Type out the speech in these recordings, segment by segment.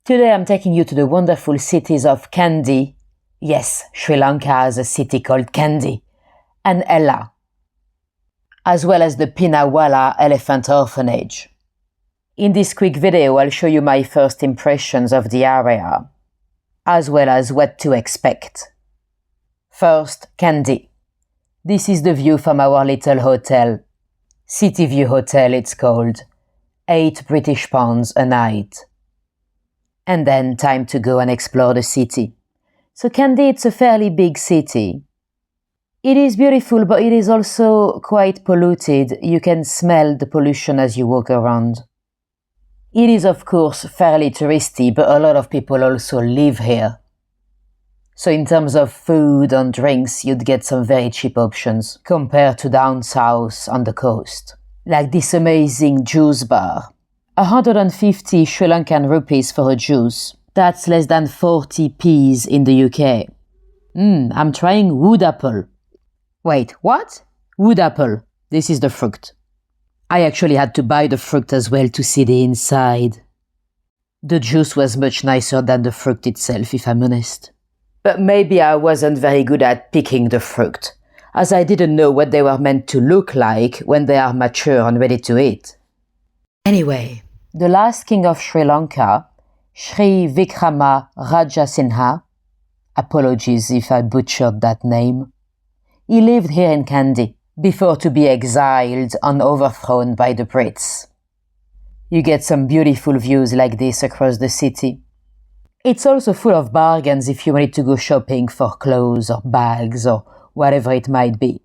Today I'm taking you to the wonderful cities of Candi. Yes, Sri Lanka has a city called Candi. And Ella, as well as the Pinawa Elephant Orphanage. In this quick video, I'll show you my first impressions of the area, as well as what to expect. First, Candi. This is the view from our little hotel. City View Hotel it's called. £8 a night. And then time to go and explore the city. So Candi, it's a fairly big city. It is beautiful, but it is also quite polluted. You can smell the pollution as you walk around. It is of course fairly touristy, but a lot of people also live here. So in terms of food and drinks, you'd get some very cheap options compared to down south on the coast. Like this amazing juice bar. 150 Sri Lankan rupees for a juice. That's less than 40p in the UK. I'm trying wood apple. Wait, what? Wood apple. This is the fruit. I actually had to buy the fruit as well to see the inside. The juice was much nicer than the fruit itself, if I'm honest. But maybe I wasn't very good at picking the fruit, as I didn't know what they were meant to look like when they are mature and ready to eat. Anyway, the last king of Sri Lanka, Sri Vikrama Rajasinha, apologies if I butchered that name, he lived here in Candi before to be exiled and overthrown by the Brits. You get some beautiful views like this across the city. It's also full of bargains if you wanted to go shopping for clothes or bags or whatever it might be.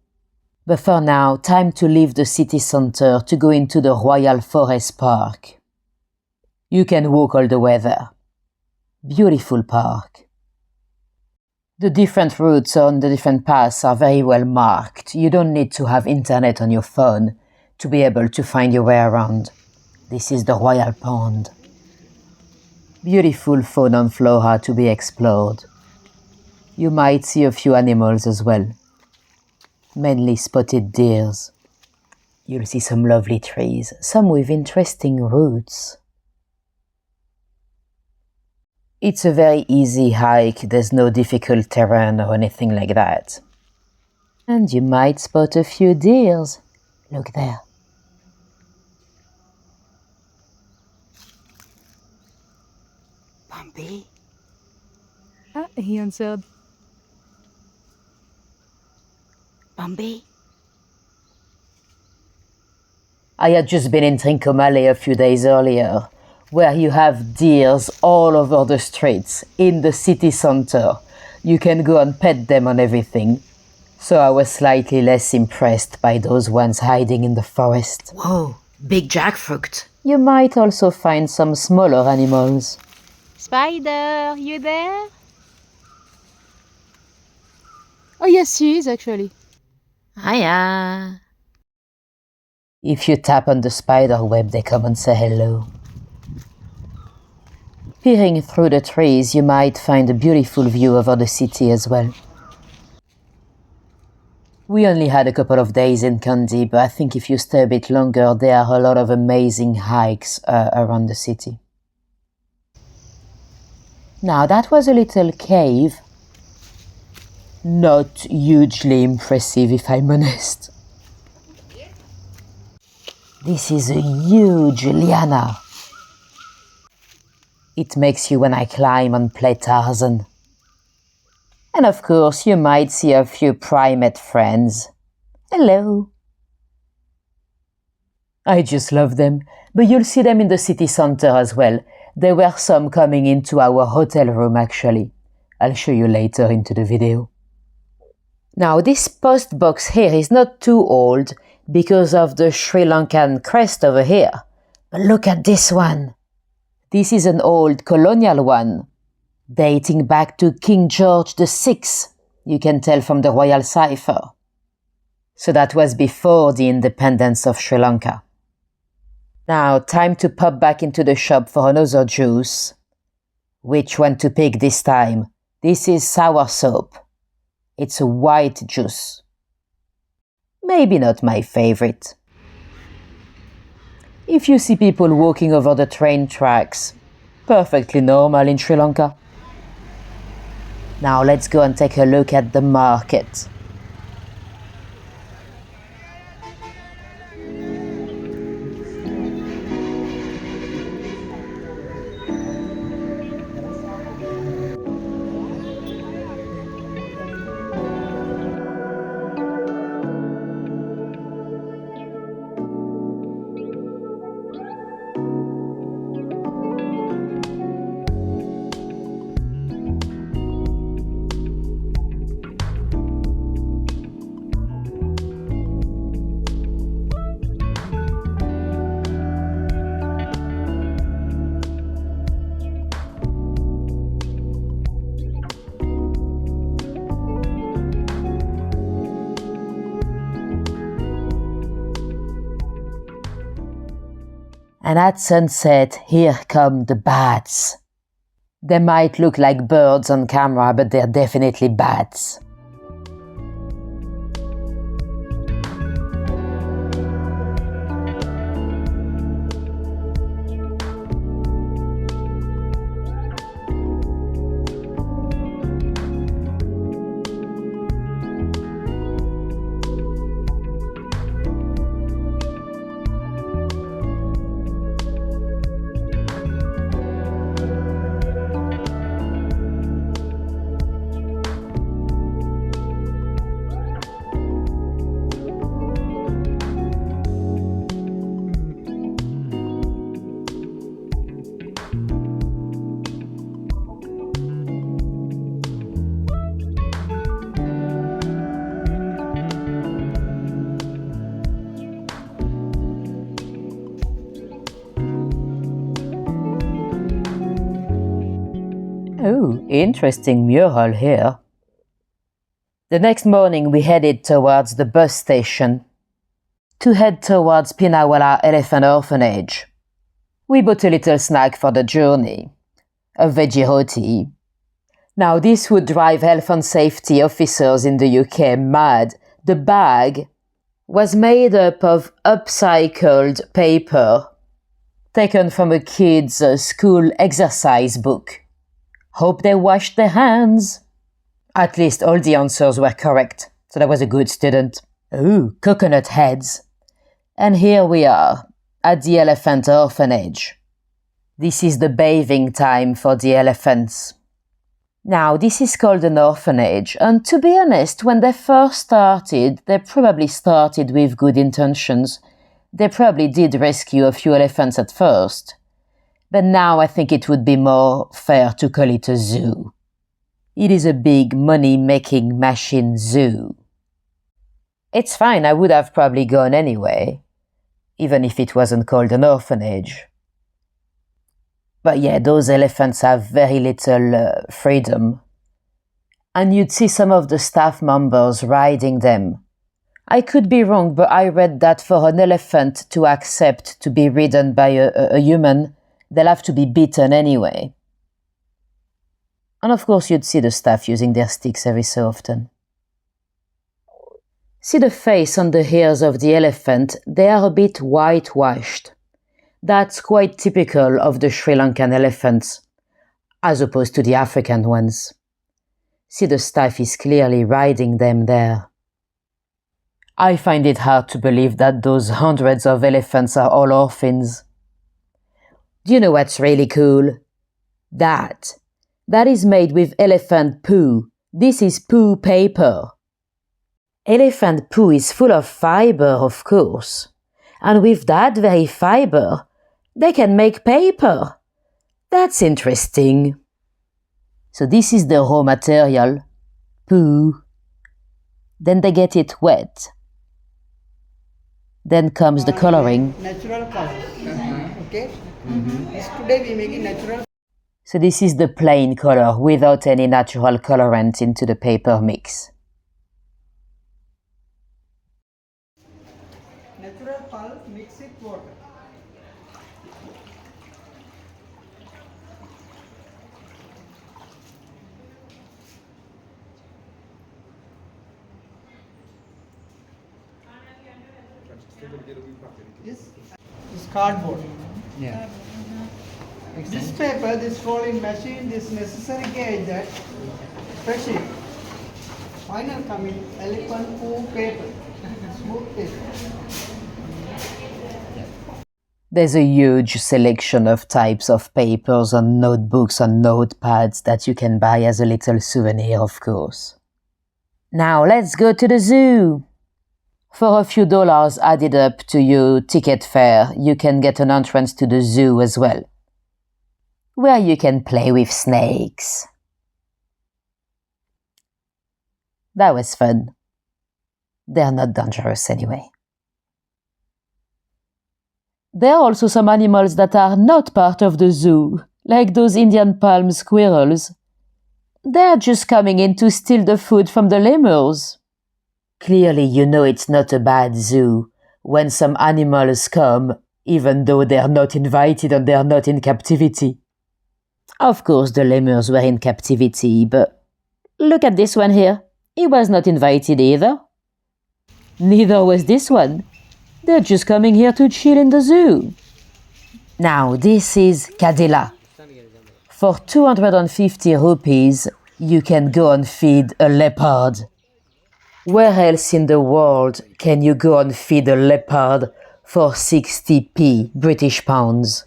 But for now, time to leave the city centre to go into the Royal Forest Park. You can walk all the way there. Beautiful park. The different routes on the different paths are very well marked. You don't need to have internet on your phone to be able to find your way around. This is the Royal Pond. Beautiful fauna and flora to be explored. You might see a few animals as well. Mainly spotted deers. You'll see some lovely trees, some with interesting roots. It's a very easy hike, there's no difficult terrain or anything like that. And you might spot a few deers. Look there. Bumpy? He answered. Bumpy? I had just been in Trincomalee a few days earlier, where you have deers all over the streets, in the city centre. You can go and pet them and everything. So I was slightly less impressed by those ones hiding in the forest. Whoa, big jackfruit. You might also find some smaller animals. Spider, you there? Oh yes, she is actually. Hiya. If you tap on the spider web, they come and say hello. Peering through the trees, you might find a beautiful view over the city as well. We only had a couple of days in Candi, but I think if you stay a bit longer, there are a lot of amazing hikes around the city. Now, that was a little cave. Not hugely impressive, if I'm honest. This is a huge liana. It makes you when I climb and play Tarzan. And of course, you might see a few primate friends. Hello. I just love them, but you'll see them in the city centre as well. There were some coming into our hotel room actually. I'll show you later into the video. Now this post box here is not too old because of the Sri Lankan crest over here. But look at this one. This is an old colonial one, dating back to King George VI, you can tell from the royal cipher. So that was before the independence of Sri Lanka. Now, time to pop back into the shop for another juice. Which one to pick this time? This is sour soap. It's a white juice. Maybe not my favorite. If you see people walking over the train tracks, Perfectly normal in Sri Lanka. Now let's go and take a look at the market. And at sunset, here come the bats. They might look like birds on camera, but they're definitely bats. Oh, interesting mural here. The next morning we headed towards the bus station to head towards Pinawa Elephant Orphanage. We bought a little snack for the journey, a veggie roti. Now this would drive health and safety officers in the UK mad. The bag was made up of upcycled paper taken from a kid's school exercise book. Hope they washed their hands. At least all the answers were correct, so that was a good student. Ooh, coconut heads. And here we are, at the elephant orphanage. This is the bathing time for the elephants. Now, this is called an orphanage, and to be honest, when they first started, they probably started with good intentions. They probably did rescue a few elephants at first. But now I think it would be more fair to call it a zoo. It is a big money-making machine zoo. It's fine, I would have probably gone anyway, even if it wasn't called an orphanage. But yeah, those elephants have very little freedom. And you'd see some of the staff members riding them. I could be wrong, but I read that for an elephant to accept to be ridden by a human, they'll have to be beaten anyway. And of course you'd see the staff using their sticks every so often. See the face and the ears of the elephant, they are a bit whitewashed. That's quite typical of the Sri Lankan elephants, as opposed to the African ones. See, the staff is clearly riding them there. I find it hard to believe that those hundreds of elephants are all orphans. Do you know what's really cool? That is made with elephant poo. This is poo paper. Elephant poo is full of fiber, of course. And with that very fiber, they can make paper. That's interesting. So this is the raw material, poo. Then they get it wet. Then comes the coloring. Natural color. Okay? Today we make it natural. So this is the plain color without any natural colorant into the paper mix. Natural pulp mix with water. This is cardboard. Yeah. It's This paper, this rolling machine, this necessary gauge that press it. Final coming elephant poo paper, smooth paper. There's a huge selection of types of papers and notebooks and notepads that you can buy as a little souvenir, of course. Now let's go to the zoo! For a few dollars added up to your ticket fare, you can get an entrance to the zoo as well, where you can play with snakes. That was fun. They're not dangerous anyway. There are also some animals that are not part of the zoo, like those Indian palm squirrels. They're just coming in to steal the food from the lemurs. Clearly, you know it's not a bad zoo when some animals come, even though they're not invited and they're not in captivity. Of course, the lemurs were in captivity, but look at this one here. He was not invited either. Neither was this one. They're just coming here to chill in the zoo. Now, this is Kadila. For 250 rupees, you can go and feed a leopard. Where else in the world can you go and feed a leopard for 60p British pounds?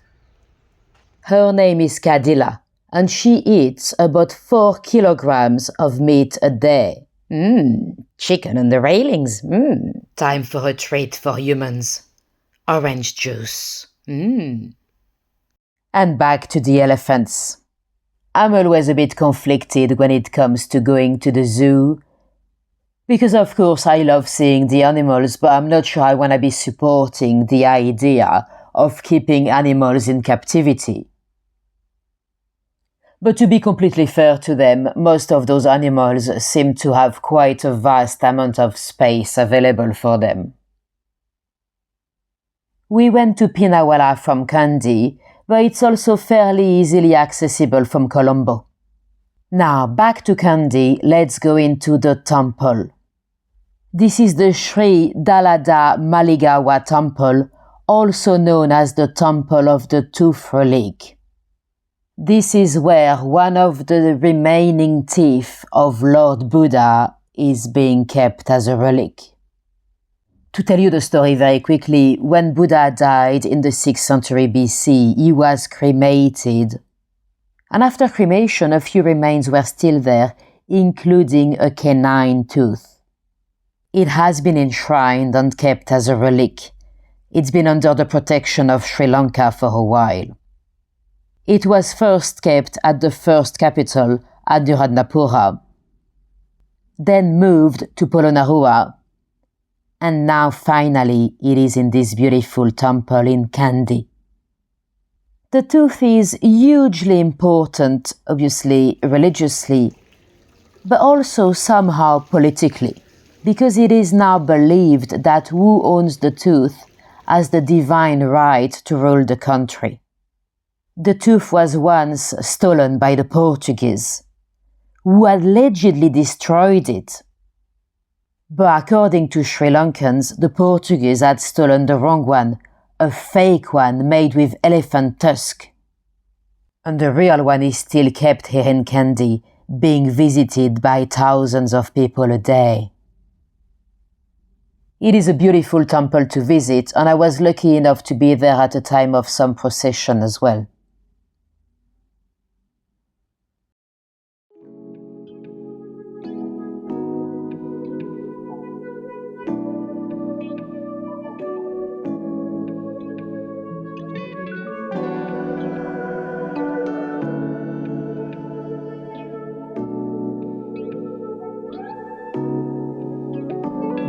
Her name is Kadila, and she eats about 4 kilograms of meat a day. Chicken on the railings. Time for a treat for humans. Orange juice. And back to the elephants. I'm always a bit conflicted when it comes to going to the zoo, because of course I love seeing the animals, but I'm not sure I want to be supporting the idea of keeping animals in captivity. But to be completely fair to them, most of those animals seem to have quite a vast amount of space available for them. We went to Pinawa from Candi, but it's also fairly easily accessible from Colombo. Now, back to Candi, let's go into the temple. This is the Sri Dalada Maligawa Temple, also known as the Temple of the Tooth Relic. This is where one of the remaining teeth of Lord Buddha is being kept as a relic. To tell you the story very quickly, when Buddha died in the 6th century BC, he was cremated. And after cremation, a few remains were still there, including a canine tooth. It has been enshrined and kept as a relic. It's been under the protection of Sri Lanka for a while. It was first kept at the first capital, Anuradhapura, then moved to Polonnaruwa, and now finally it is in this beautiful temple in Candi. The tooth is hugely important, obviously religiously, but also somehow politically, because it is now believed that who owns the tooth has the divine right to rule the country. The tooth was once stolen by the Portuguese, who allegedly destroyed it. But according to Sri Lankans, the Portuguese had stolen the wrong one, a fake one made with elephant tusk. And the real one is still kept here in Candi, being visited by thousands of people a day. It is a beautiful temple to visit, and I was lucky enough to be there at a time of some procession as well.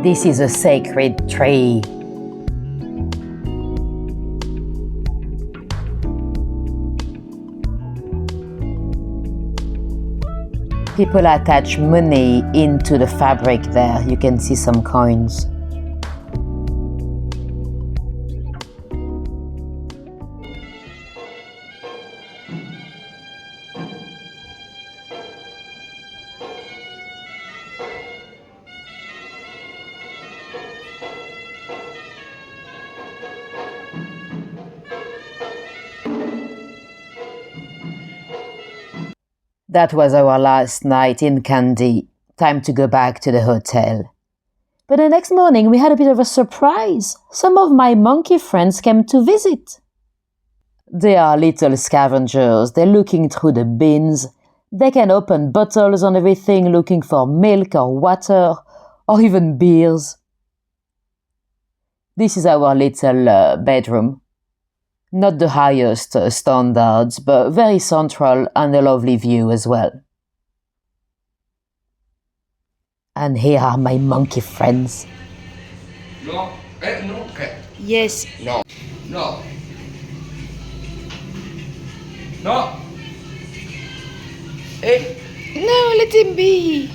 This is a sacred tree. People attach money into the fabric there. You can see some coins. That was our last night in Candi. Time to go back to the hotel. But the next morning we had a bit of a surprise. Some of my monkey friends came to visit. They are little scavengers. They're looking through the bins. They can open bottles and everything, looking for milk or water or even beers. This is our little bedroom. Not the highest standards, but very central and a lovely view as well. And here are my monkey friends. No, no, okay. Yes. No, no, no. Hey, No, let him be.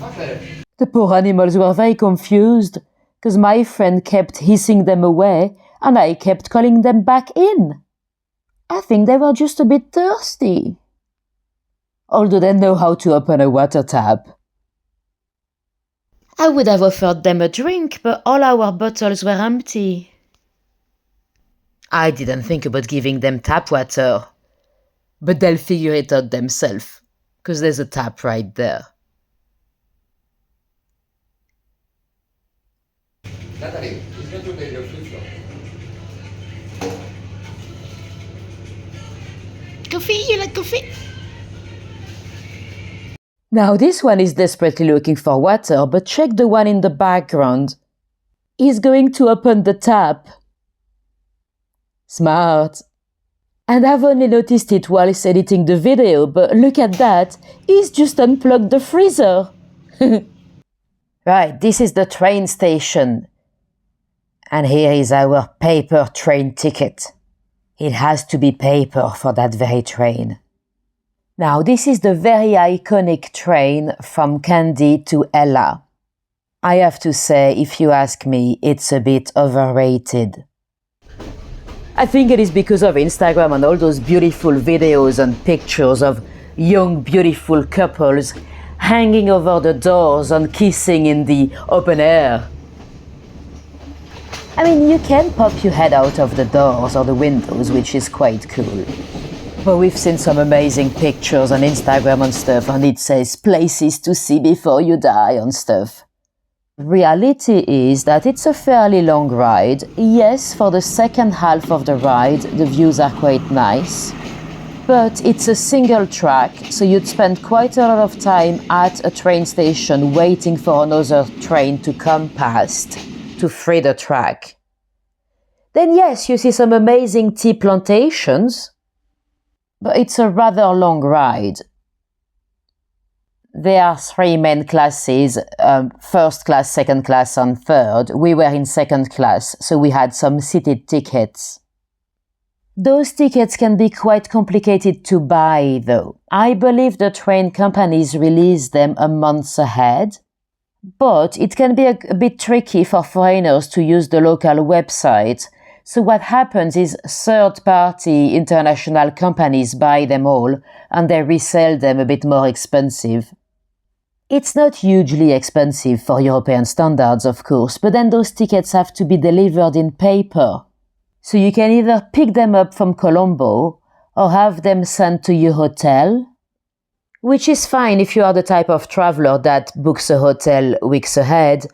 okay. The poor animals were very confused because my friend kept hissing them away and I kept calling them back in. I think they were just a bit thirsty. Although they know how to open a water tap. I would have offered them a drink, but all our bottles were empty. I didn't think about giving them tap water, but they'll figure it out themselves, because there's a tap right there. Natalie, it's going to be your flip-flop. Coffee, you like coffee? Now this one is desperately looking for water, but check the one in the background. He's going to open the tap. Smart. And I've only noticed it whilst editing the video, but look at that. He's just unplugged the freezer. Right, this is the train station. And here is our paper train ticket. It has to be paper for that very train. Now, this is the very iconic train from Candi to Ella. I have to say, if you ask me, it's a bit overrated. I think it is because of Instagram and all those beautiful videos and pictures of young, beautiful couples hanging over the doors and kissing in the open air. I mean, you can pop your head out of the doors or the windows, which is quite cool. But we've seen some amazing pictures on Instagram and stuff, and it says places to see before you die and stuff. Reality is that it's a fairly long ride. Yes, for the second half of the ride, the views are quite nice. But it's a single track, so you'd spend quite a lot of time at a train station waiting for another train to come past to free the track. Then yes, you see some amazing tea plantations, but it's a rather long ride. There are three main classes, first class, second class and third. We were in second class, so we had some seated tickets. Those tickets can be quite complicated to buy though. I believe the train companies release them a month ahead, but it can be a bit tricky for foreigners to use the local website. So what happens is third-party international companies buy them all and they resell them a bit more expensive. It's not hugely expensive for European standards, of course, but then those tickets have to be delivered in paper. So you can either pick them up from Colombo or have them sent to your hotel, which is fine if you are the type of traveler that books a hotel weeks ahead.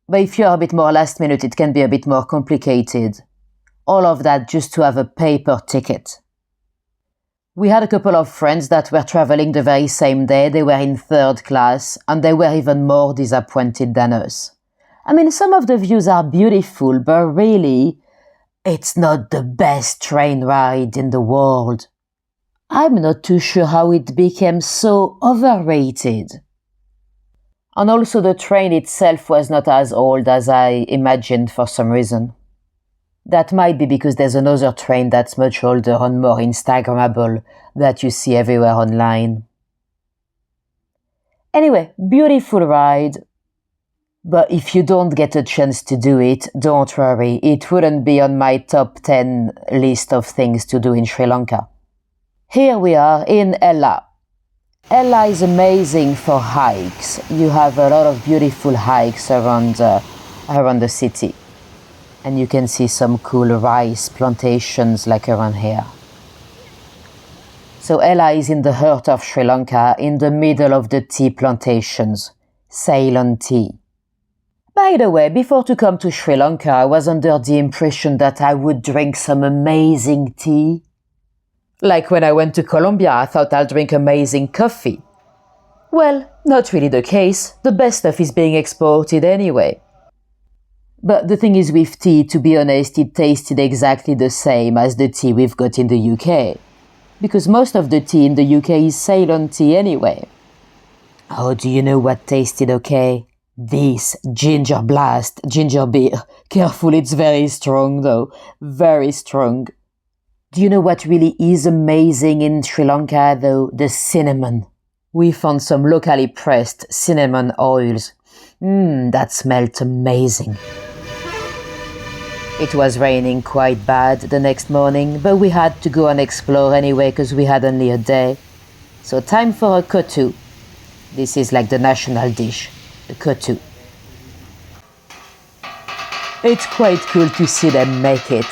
But if you're a bit more last minute, it can be a bit more complicated. All of that just to have a paper ticket. We had a couple of friends that were traveling the very same day. They were in third class and they were even more disappointed than us. I mean, some of the views are beautiful, but really, it's not the best train ride in the world. I'm not too sure how it became so overrated. And also the train itself was not as old as I imagined for some reason. That might be because there's another train that's much older and more Instagrammable that you see everywhere online. Anyway, beautiful ride. But if you don't get a chance to do it, don't worry. It wouldn't be on my top 10 list of things to do in Sri Lanka. Here we are in Ella. Ella is amazing for hikes. You have a lot of beautiful hikes around the city. And you can see some cool rice plantations like around here. So Ella is in the heart of Sri Lanka, in the middle of the tea plantations, Sailon Tea. By the way, before to come to Sri Lanka, I was under the impression that I would drink some amazing tea. Like when I went to Colombia, I thought I'll drink amazing coffee. Well, not really the case. The best stuff is being exported anyway. But the thing is with tea, to be honest, it tasted exactly the same as the tea we've got in the UK. Because most of the tea in the UK is Ceylon tea anyway. Oh, do you know what tasted okay? This ginger blast, ginger beer. Careful, it's very strong though. Very strong. Do you know what really is amazing in Sri Lanka though? The cinnamon. We found some locally pressed cinnamon oils. That smelled amazing. It was raining quite bad the next morning, but we had to go and explore anyway because we had only a day. So time for a kottu. This is like the national dish, the kottu. It's quite cool to see them make it.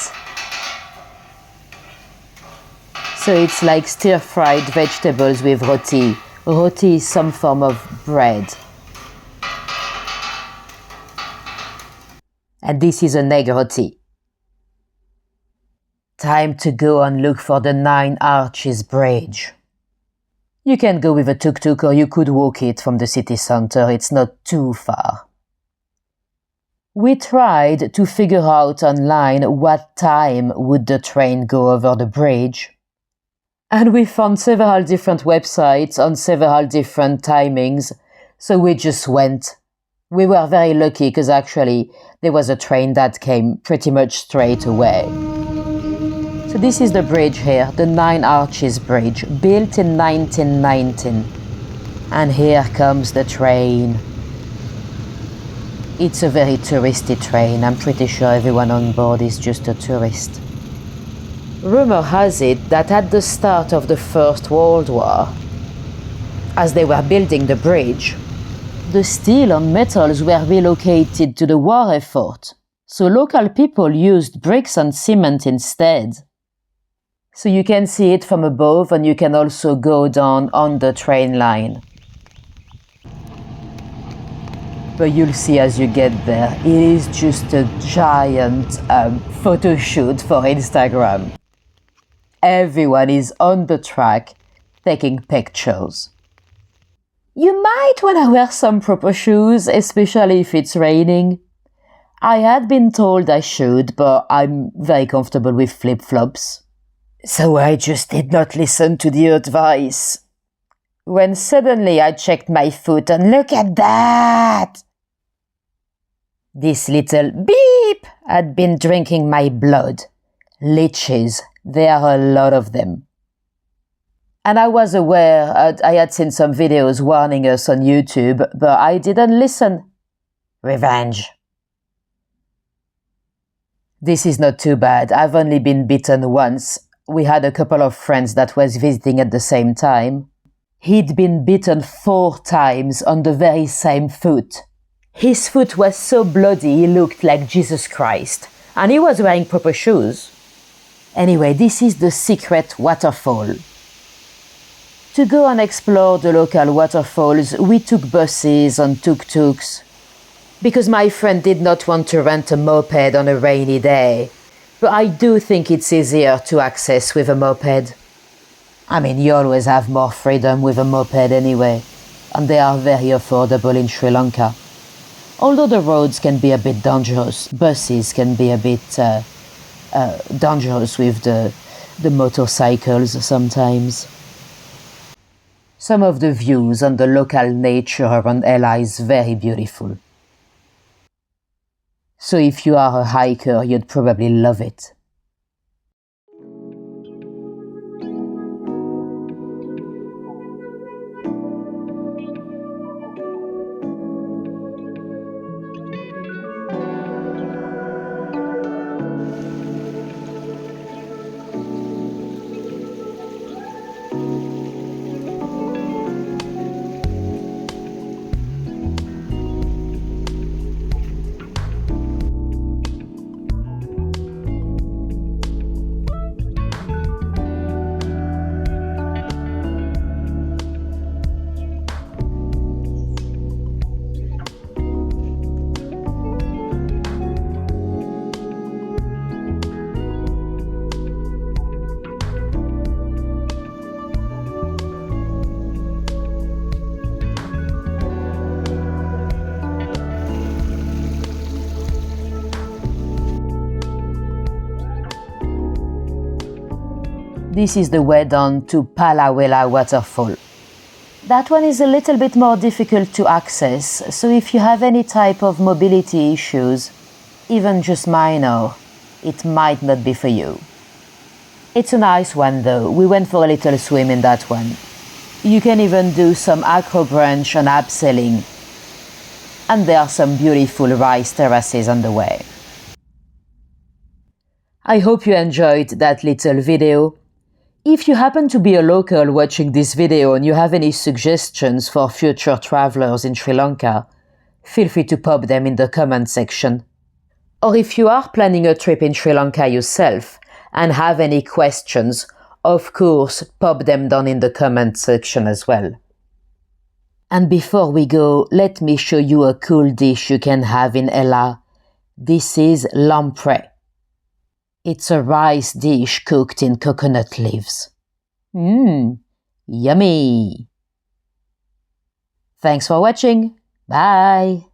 So it's like stir-fried vegetables with roti. Roti is some form of bread. And this is an egg roti. Time to go and look for the 9 Arches Bridge. You can go with a tuk-tuk or you could walk it from the city center, it's not too far. We tried to figure out online what time would the train go over the bridge. And we found several different websites on several different timings, so we just went. We were very lucky because actually there was a train that came pretty much straight away. So this is the bridge here, the 9 Arches Bridge, built in 1919. And here comes the train. It's a very touristy train. I'm pretty sure everyone on board is just a tourist. Rumor has it that at the start of the First World War, as they were building the bridge, the steel and metals were relocated to the war effort, so local people used bricks and cement instead. So you can see it from above and you can also go down on the train line. But you'll see as you get there, it is just a giant photo shoot for Instagram. Everyone is on the track taking pictures. You might want to wear some proper shoes, especially if it's raining. I had been told I should, but I'm very comfortable with flip-flops. So I just did not listen to the advice. When suddenly I checked my foot and look at that! This little beep had been drinking my blood. Leeches, there are a lot of them. And I was aware, I had seen some videos warning us on YouTube, but I didn't listen. Revenge. This is not too bad. I've only been bitten once. We had a couple of friends that was visiting at the same time. He'd been bitten 4 times on the very same foot. His foot was so bloody he looked like Jesus Christ. And he was wearing proper shoes. Anyway, this is the secret waterfall. To go and explore the local waterfalls, we took buses and tuk-tuks. Because my friend did not want to rent a moped on a rainy day. But I do think it's easier to access with a moped. I mean, you always have more freedom with a moped anyway, and they are very affordable in Sri Lanka. Although the roads can be a bit dangerous, buses can be a bit dangerous with the motorcycles sometimes. Some of the views on the local nature around Ella is very beautiful. So if you are a hiker, you'd probably love it. This is the way down to Palawa Waterfall. That one is a little bit more difficult to access, so if you have any type of mobility issues, even just minor, it might not be for you. It's a nice one though. We went for a little swim in that one. You can even do some acro brunch and abseiling. And there are some beautiful rice terraces on the way. I hope you enjoyed that little video. If you happen to be a local watching this video and you have any suggestions for future travelers in Sri Lanka, feel free to pop them in the comment section. Or if you are planning a trip in Sri Lanka yourself and have any questions, of course, pop them down in the comment section as well. And before we go, let me show you a cool dish you can have in Ella. This is lamprey. It's a rice dish cooked in coconut leaves. Yummy! Thanks for watching. Bye!